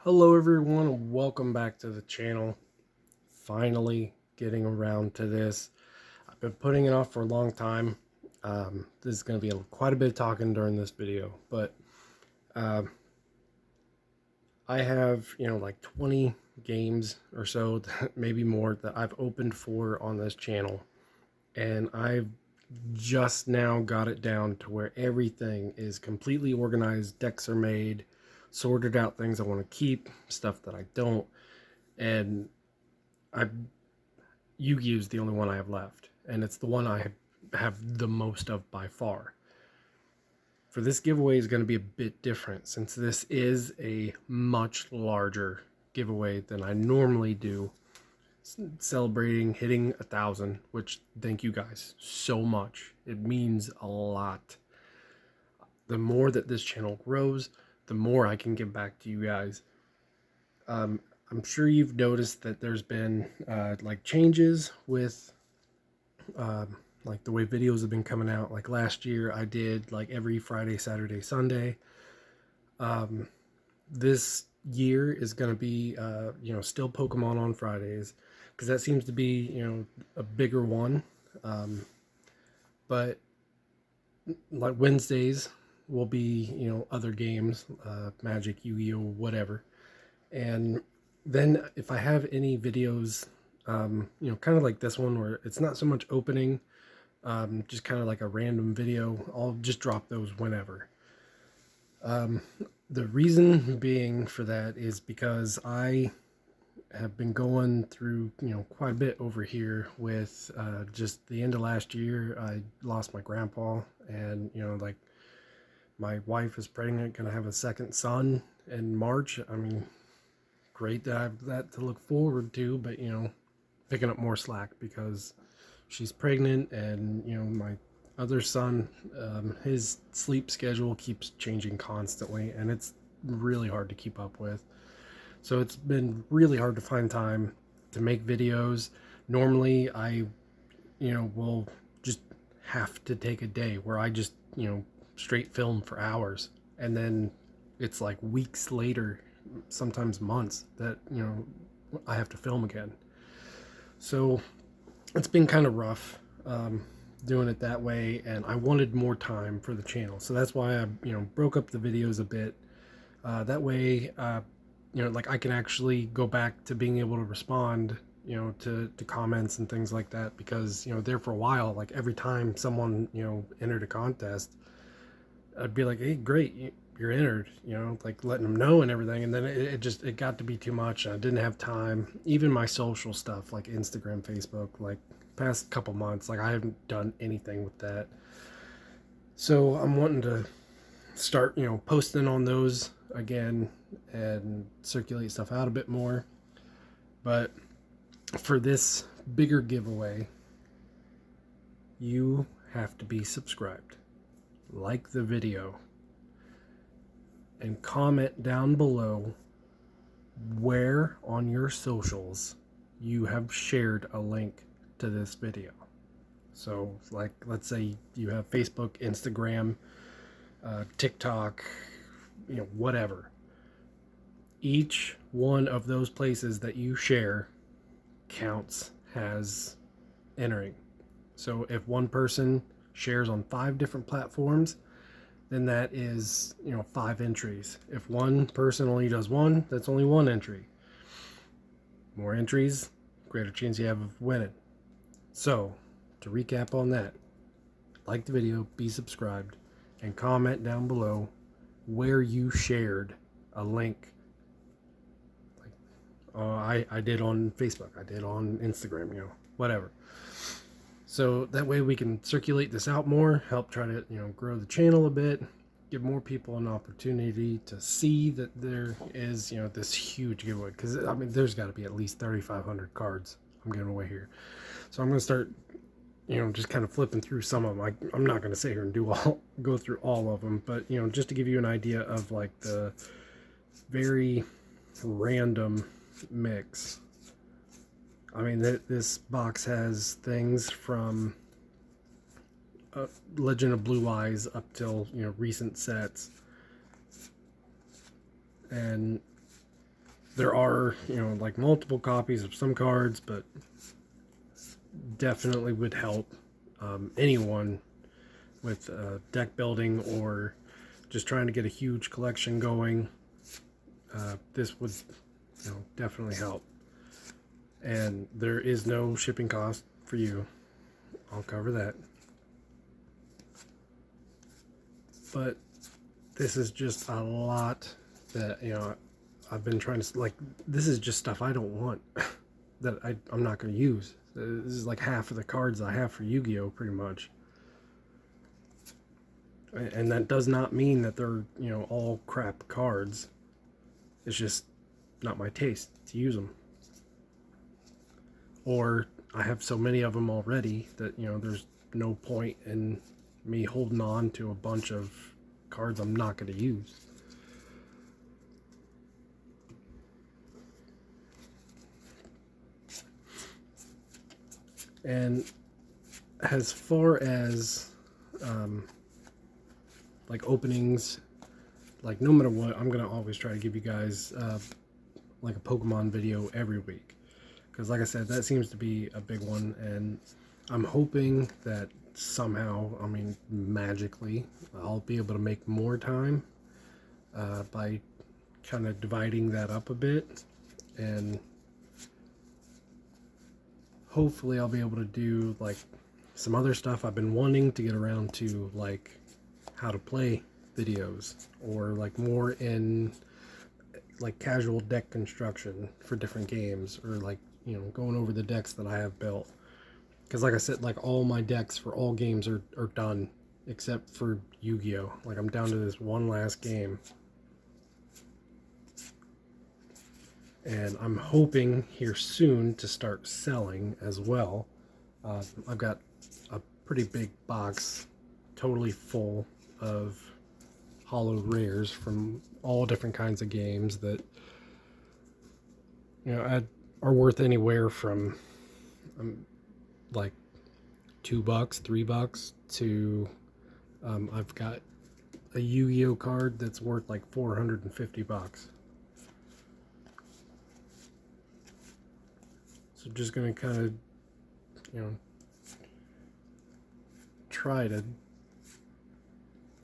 Hello everyone, and welcome back to the channel. Finally getting around to this. I've been putting it off for a long time. This is going to be quite a bit of talking during this video, but I have, like 20 games or so, maybe more, that I've opened for on this channel. And I've just now got it down to where everything is completely organized, decks are made, sorted out things I want to keep, stuff that I don't, and Yugioh is the only one I have left, and it's the one I have the most of by far. For this giveaway is going to be a bit different, since this is a much larger giveaway than I normally do, celebrating hitting 1,000, which thank you guys so much. It means a lot. The more that this channel grows, the more I can give back to you guys. I'm sure you've noticed that there's been like changes with like the way videos have been coming out. Like last year I did like every Friday, Saturday, Sunday. This year is going to be still Pokemon on Fridays, because that seems to be a bigger one. But like Wednesdays will be other games, Magic, Yu-Gi-Oh, whatever. And then if I have any videos, kind of like this one where it's not so much opening, just kind of like a random video, I'll just drop those whenever. The reason being for that is because I have been going through, quite a bit over here with just the end of last year. I lost my grandpa, and, like, my wife is pregnant, gonna have a second son in March. I mean, great to have that to look forward to, but picking up more slack because she's pregnant, and my other son, his sleep schedule keeps changing constantly, and it's really hard to keep up with. So it's been really hard to find time to make videos. Normally I will just have to take a day where I just straight film for hours, and then it's like weeks later, sometimes months, that I have to film again. So it's been kind of rough doing it that way, and I wanted more time for the channel, so that's why I broke up the videos a bit. That way like I can actually go back to being able to respond to comments and things like that, because there for a while, like every time someone entered a contest, I'd be like, hey, great, you're entered, like letting them know and everything. And then it got to be too much. I didn't have time. Even my social stuff like Instagram, Facebook, like past couple months, like I haven't done anything with that. So I'm wanting to start posting on those again and circulate stuff out a bit more. But for this bigger giveaway, you have to be subscribed, like the video, and comment down below where on your socials you have shared a link to this video. So like, let's say you have Facebook, Instagram, TikTok, whatever. Each one of those places that you share counts as entering. So if one person shares on 5 different platforms, then that is 5 entries. If one person only does one, that's only 1 entry. More entries, greater chance you have of winning. So to recap on that, like the video, be subscribed, and comment down below where you shared a link. Like I did on Facebook, I did on Instagram, whatever. So that way we can circulate this out more, help try to grow the channel a bit, give more people an opportunity to see that there is this huge giveaway. Because I mean, there's got to be at least 3,500 cards I'm giving away here. So I'm going to start just kind of flipping through some of them. I'm not going to sit here and go through all of them, but just to give you an idea of like the very random mix. I mean, this box has things from Legend of Blue Eyes up till recent sets, and There are, like multiple copies of some cards, but definitely would help anyone with deck building or just trying to get a huge collection going. This would, definitely help. And there is no shipping cost for you. I'll cover that. But this is just a lot that, I've been trying to, like, this is just stuff I don't want that I'm not going to use. This is like half of the cards I have for Yu-Gi-Oh! Pretty much. And that does not mean that they're, all crap cards. It's just not my taste to use them. Or I have so many of them already that, there's no point in me holding on to a bunch of cards I'm not going to use. And as far as like openings, like no matter what, I'm gonna always try to give you guys like a Pokemon video every week, because like I said, that seems to be a big one, and I'm hoping that somehow, I mean magically, I'll be able to make more time by kind of dividing that up a bit, and hopefully I'll be able to do like some other stuff I've been wanting to get around to, like how to play videos, or like more in like casual deck construction for different games, or like, going over the decks that I have built. Because like I said, like all my decks for all games are done except for Yu-Gi-Oh! Like I'm down to this one last game. And I'm hoping here soon to start selling as well. I've got a pretty big box totally full of holo rares from all different kinds of games that, are worth anywhere from like $2, $3 to I've got a Yu-Gi-Oh card that's worth like $450. So just gonna kind of, try to,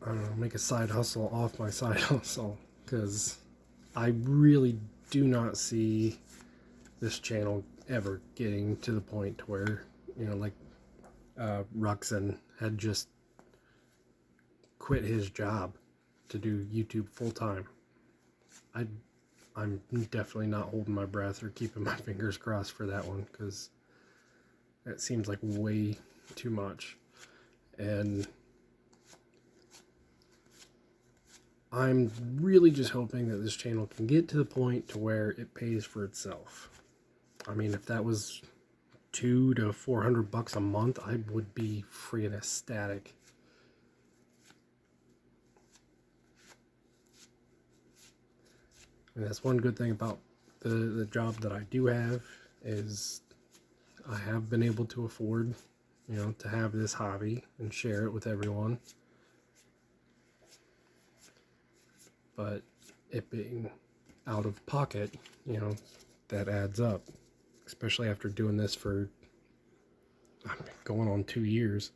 I don't know, make a side hustle off my side hustle, because I really do not see this channel ever getting to the point where, like Ruxin had just quit his job to do YouTube full time. I'm definitely not holding my breath or keeping my fingers crossed for that one, because that seems like way too much. And I'm really just hoping that this channel can get to the point to where it pays for itself. I mean, if that was $200 to $400 a month, I would be freaking ecstatic. And that's one good thing about the job that I do have, is I have been able to afford, to have this hobby and share it with everyone. But it being out of pocket, that adds up. Especially after doing this for, going on 2 years.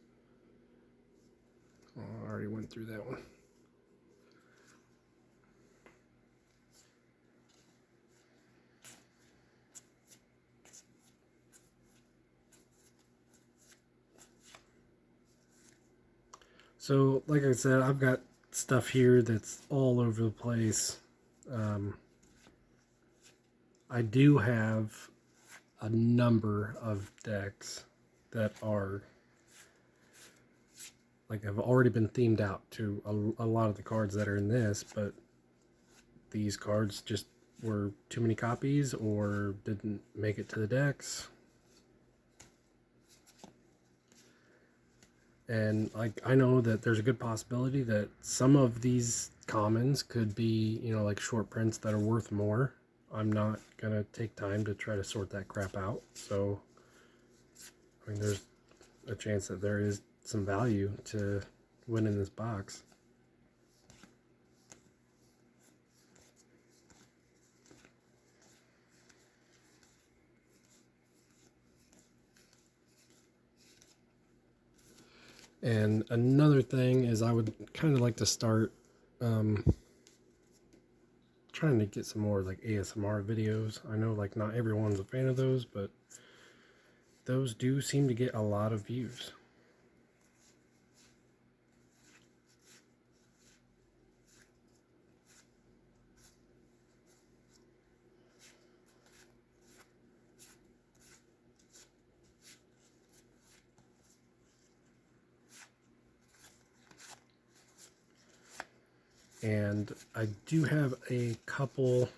Oh, I already went through that one. So, like I said, I've got stuff here that's all over the place. I do have a number of decks that are, like, have already been themed out to a lot of the cards that are in this, but these cards just were too many copies or didn't make it to the decks. And I know that there's a good possibility that some of these commons could be, like short prints that are worth more. I'm not going to take time to try to sort that crap out. So, I mean, there's a chance that there is some value to winning this box. And another thing is I would kind of like to start trying to get some more like ASMR videos. I know like not everyone's a fan of those, but those do seem to get a lot of views. And I do have a couple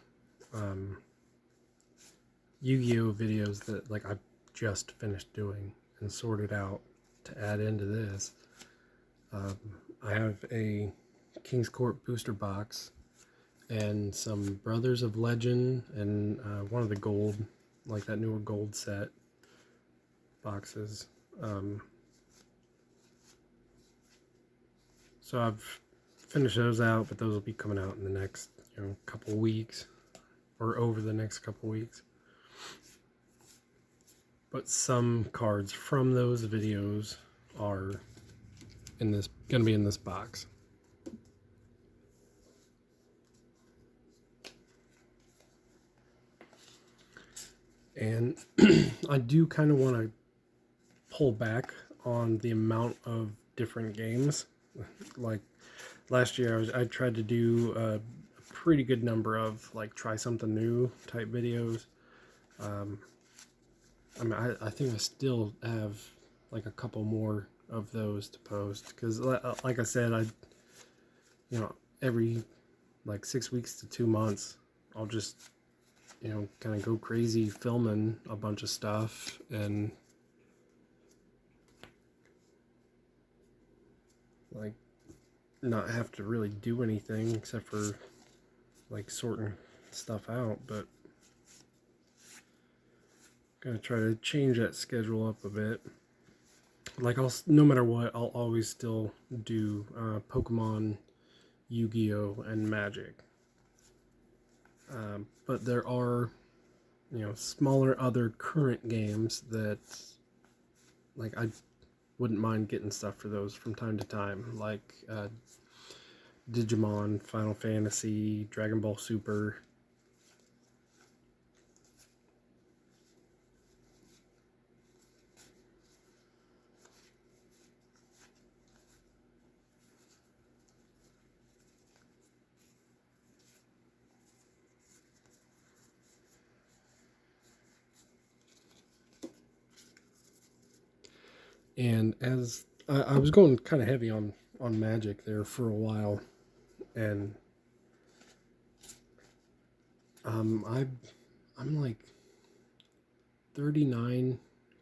Yu-Gi-Oh videos that like I just finished doing and sorted out to add into this. I have a King's Court booster box and some Brothers of Legend and one of the gold, like that newer gold set boxes. So I've finished those out, but those will be coming out in the next couple weeks or over the next couple weeks. But some cards from those videos are gonna be in this box. And I do kind of want to pull back on the amount of different games. Like last year, I tried to do a pretty good number of like try something new type videos. I mean, I think I still have like a couple more of those to post because, like I said, every like 6 weeks to 2 months, I'll just kind of go crazy filming a bunch of stuff and like not have to really do anything except for like sorting stuff out. But gonna try to change that schedule up a bit. Like no matter what, I'll always still do Pokemon, Yu-Gi-Oh, and Magic. But there are, smaller other current games that, like, I wouldn't mind getting stuff for those from time to time, like Digimon, Final Fantasy, Dragon Ball Super. And as I was going kind of heavy on Magic there for a while, and I'm like 39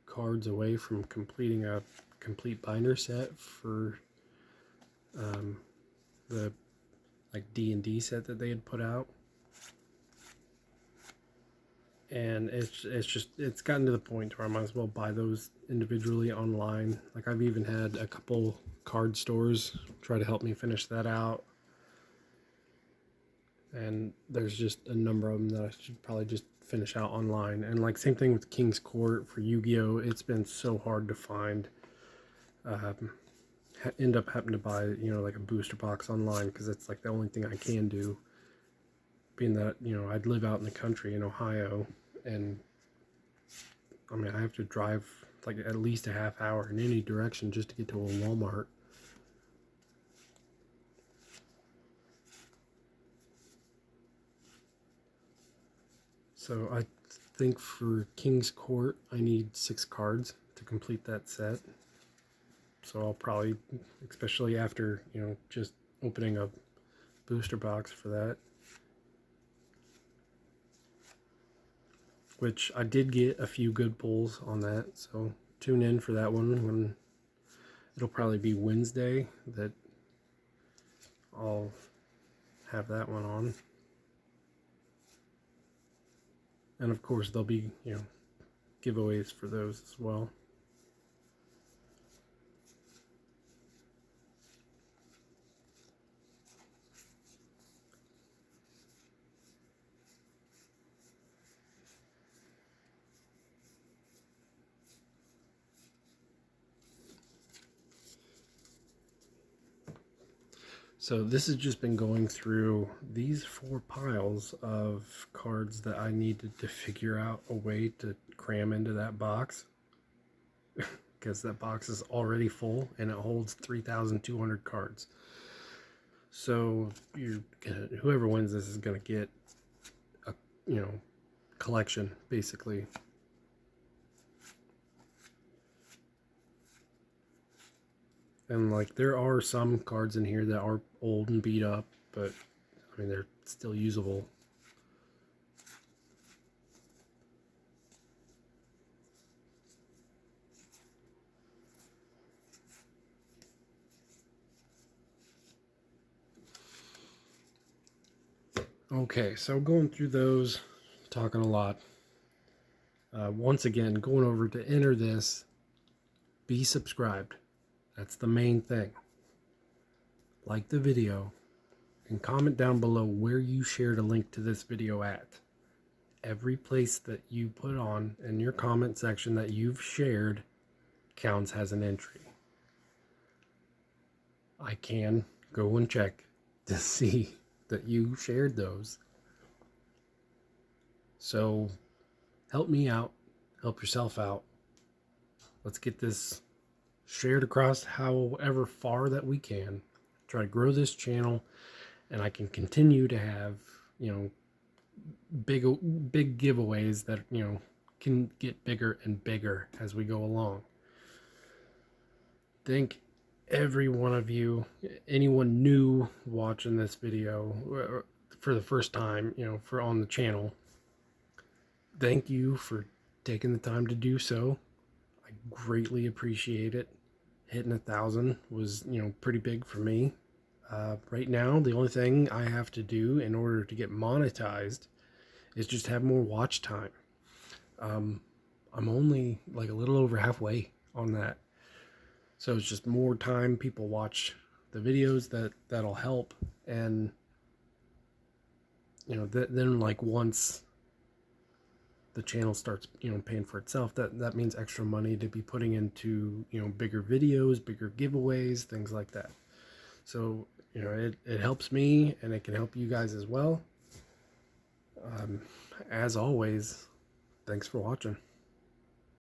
cards away from completing a complete binder set for the like D&D set that they had put out. And it's gotten to the point where I might as well buy those individually online. Like I've even had a couple card stores try to help me finish that out. And there's just a number of them that I should probably just finish out online. And like same thing with King's Court for Yu-Gi-Oh! It's been so hard to find. End up having to buy, like a booster box online because it's like the only thing I can do. Being that, I'd live out in the country in Ohio, and I mean, I have to drive like at least a half hour in any direction just to get to a Walmart. So I think for King's Court, I need 6 cards to complete that set. So I'll probably, especially after, just opening a booster box for that. Which I did get a few good pulls on that, so tune in for that one when it'll probably be Wednesday that I'll have that one on. And of course there'll be, giveaways for those as well. So this has just been going through these 4 piles of cards that I needed to figure out a way to cram into that box, because that box is already full and it holds 3,200 cards. So whoever wins this is gonna get a collection basically. And like, there are some cards in here that are old and beat up, but I mean, they're still usable. Okay, so going through those, talking a lot. Once again, going over to enter this, be subscribed. That's the main thing. Like the video and comment down below where you shared a link to this video at. Every place that you put on in your comment section that you've shared counts as an entry. I can go and check to see that you shared those. So help me out, help yourself out. Let's get this shared across however far that we can. Try to grow this channel, and I can continue to have, big giveaways that, can get bigger and bigger as we go along. Thank every one of you, anyone new watching this video for the first time, for on the channel. Thank you for taking the time to do so. I greatly appreciate it. Hitting 1,000 was, pretty big for me. Right now, the only thing I have to do in order to get monetized is just have more watch time. I'm only like a little over halfway on that. So it's just more time people watch the videos that'll help. And, then like once the channel starts, paying for itself, that means extra money to be putting into, bigger videos, bigger giveaways, things like that. So, it helps me, and it can help you guys as well. As always, thanks for watching.